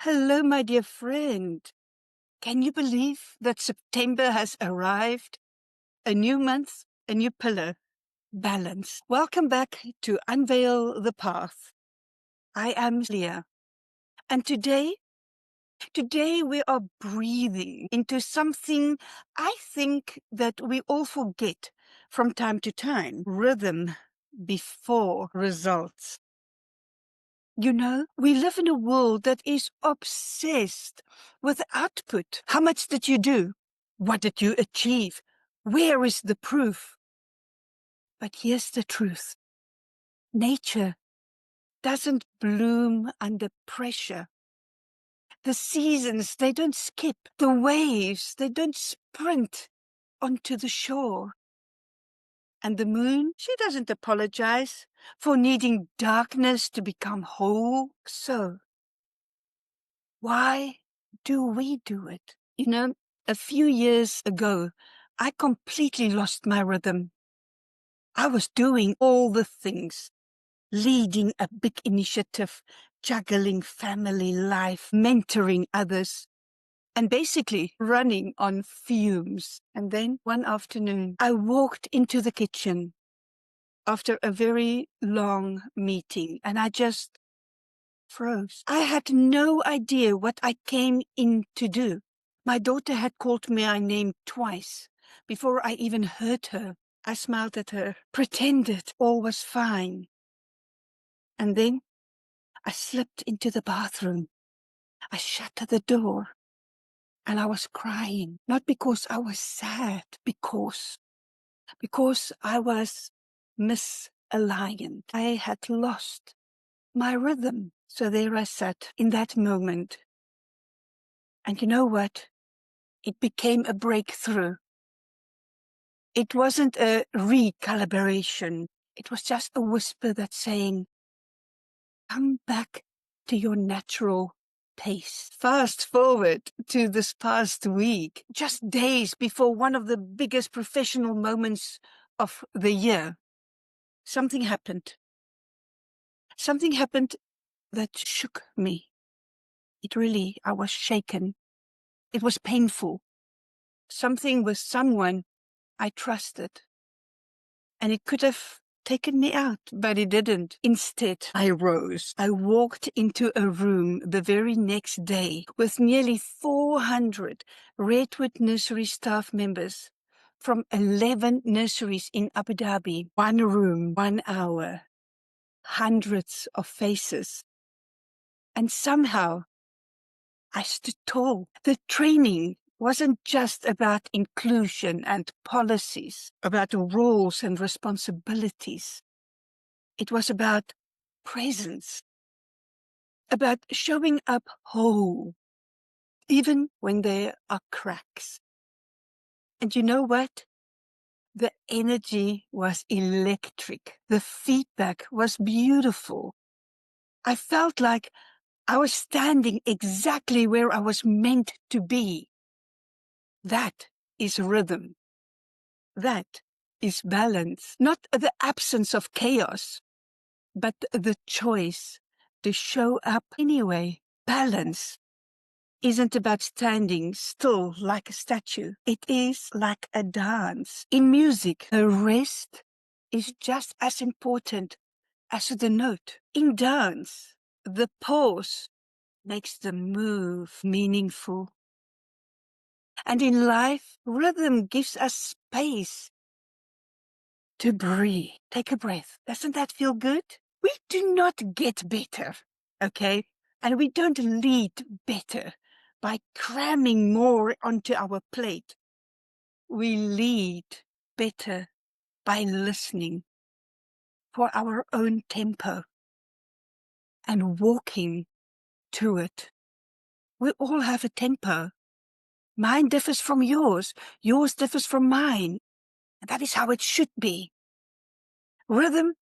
Hello, my dear friend. Can you believe that September has arrived? A new month, a new pillar, balance. Welcome back to Unveil the Path. I am Leah. And today we are breathing into something I think that we all forget from time to time. Rhythm before results. You know, we live in a world that is obsessed with output. How much did you do? What did you achieve? Where is the proof? But here's the truth. Nature doesn't bloom under pressure. The seasons, they don't skip. The waves, they don't sprint onto the shore. And the moon, she doesn't apologize for needing darkness to become whole. So, why do we do it? You know, a few years ago, I completely lost my rhythm. I was doing all the things, leading a big initiative, juggling family life, mentoring others, and basically running on fumes. And then one afternoon, I walked into the kitchen after a very long meeting, and I just froze. I had no idea what I came in to do. My daughter had called my name twice. Before I even heard her, I smiled at her, pretended all was fine. And then I slipped into the bathroom. I shut the door and I was crying, not because I was sad, because I was misaligned. I had lost my rhythm. So there I sat in that moment. And you know what? It became a breakthrough. It wasn't a recalibration. It was just a whisper that's saying, come back to your natural pace. Fast forward to this past week, just days before one of the biggest professional moments of the year. Something happened. Something happened that shook me. I was shaken. It was painful. Something with someone I trusted. And it could have taken me out, but it didn't. Instead, I rose. I walked into a room the very next day with nearly 400 Redwood nursery staff members from 11 nurseries in Abu Dhabi. One room, 1 hour, hundreds of faces. And somehow I stood tall. The training wasn't just about inclusion and policies, about roles and responsibilities. It was about presence, about showing up whole, even when there are cracks. And you know what? The energy was electric. The feedback was beautiful. I felt like I was standing exactly where I was meant to be. That is rhythm. That is balance. Not the absence of chaos, but the choice to show up anyway. Balance isn't about standing still like a statue. It is like a dance. In music, the rest is just as important as the note. In dance, the pause makes the move meaningful. And in life, rhythm gives us space to breathe. Take a breath. Doesn't that feel good? We do not get better, okay? And we don't lead better by cramming more onto our plate. We lead better by listening for our own tempo and walking to it. We all have a tempo. Mine differs from yours. Yours differs from mine. And that is how it should be. Rhythm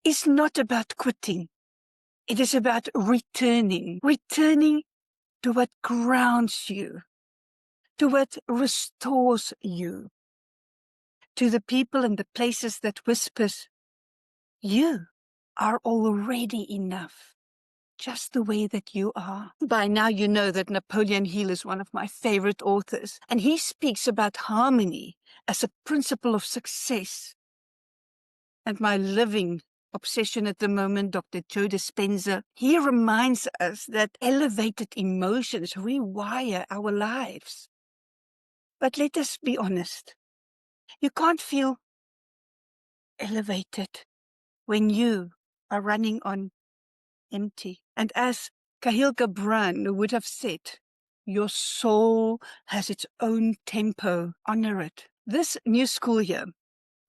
is not about quitting. It is about returning to what grounds you, to what restores you, to the people and the places that whispers, you are already enough. just the way that you are. By now you know that Napoleon Hill is one of my favorite authors, and he speaks about harmony as a principle of success. And my living obsession at the moment, Dr. Joe Dispenza, he reminds us that elevated emotions rewire our lives. But let us be honest. You can't feel elevated when you are running on empty. And as Kahlil Gibran would have said, your soul has its own tempo. Honor it. This new school year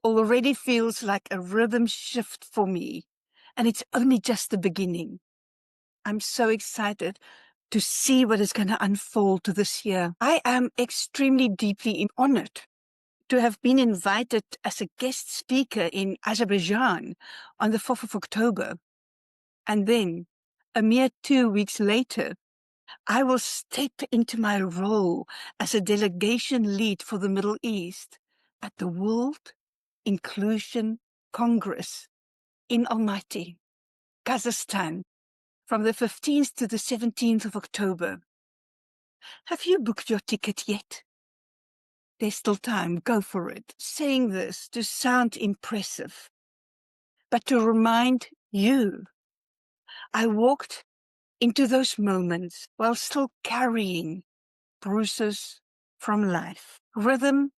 already feels like a rhythm shift for me, and it's only just the beginning. I'm so excited to see what is going to unfold this year. I am extremely deeply honored to have been invited as a guest speaker in Azerbaijan on the 4th of October. And then, a mere 2 weeks later, I will step into my role as a delegation lead for the Middle East at the World Inclusion Congress in Almaty, Kazakhstan, from the 15th to the 17th of October. Have you booked your ticket yet? There's still time. Go for it. Saying this to sound impressive, but to remind you, I walked into those moments while still carrying bruises from life. Rhythm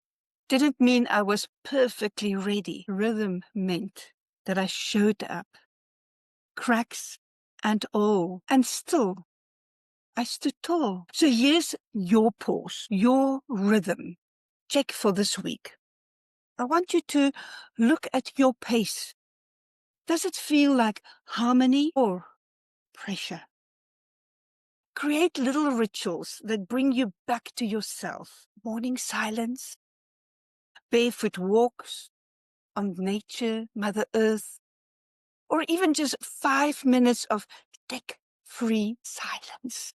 didn't mean I was perfectly ready. Rhythm meant that I showed up, cracks and all, and still I stood tall. So here's your pause, your rhythm. Check for this week. I want you to look at your pace. Does it feel like harmony or pressure? Create little rituals that bring you back to yourself. Morning silence, barefoot walks on nature, Mother Earth, or even just 5 minutes of tech-free silence.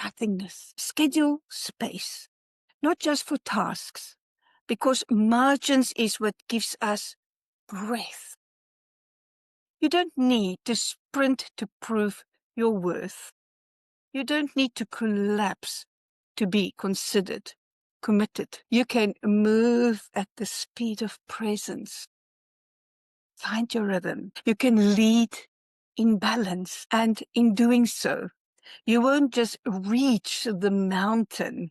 Nothingness. Schedule space, not just for tasks, because margins is what gives us breath. You don't need to sprint to prove your worth. You don't need to collapse to be considered committed. You can move at the speed of presence. Find your rhythm. You can lead in balance, and in doing so, you won't just reach the mountain.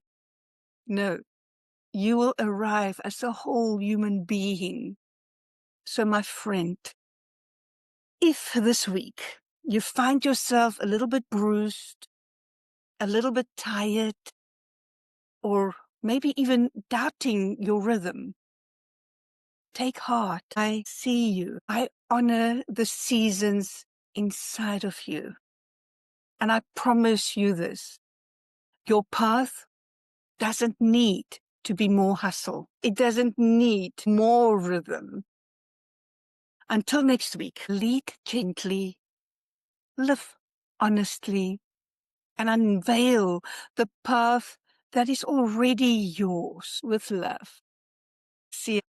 No, you will arrive as a whole human being. So, my friend, if this week you find yourself a little bit bruised, a little bit tired, or maybe even doubting your rhythm, take heart. I see you. I honor the seasons inside of you. And I promise you this, your path doesn't need to be more hustle. It doesn't need more rhythm. Until next week, lead gently, live honestly, and unveil the path that is already yours with love. See you.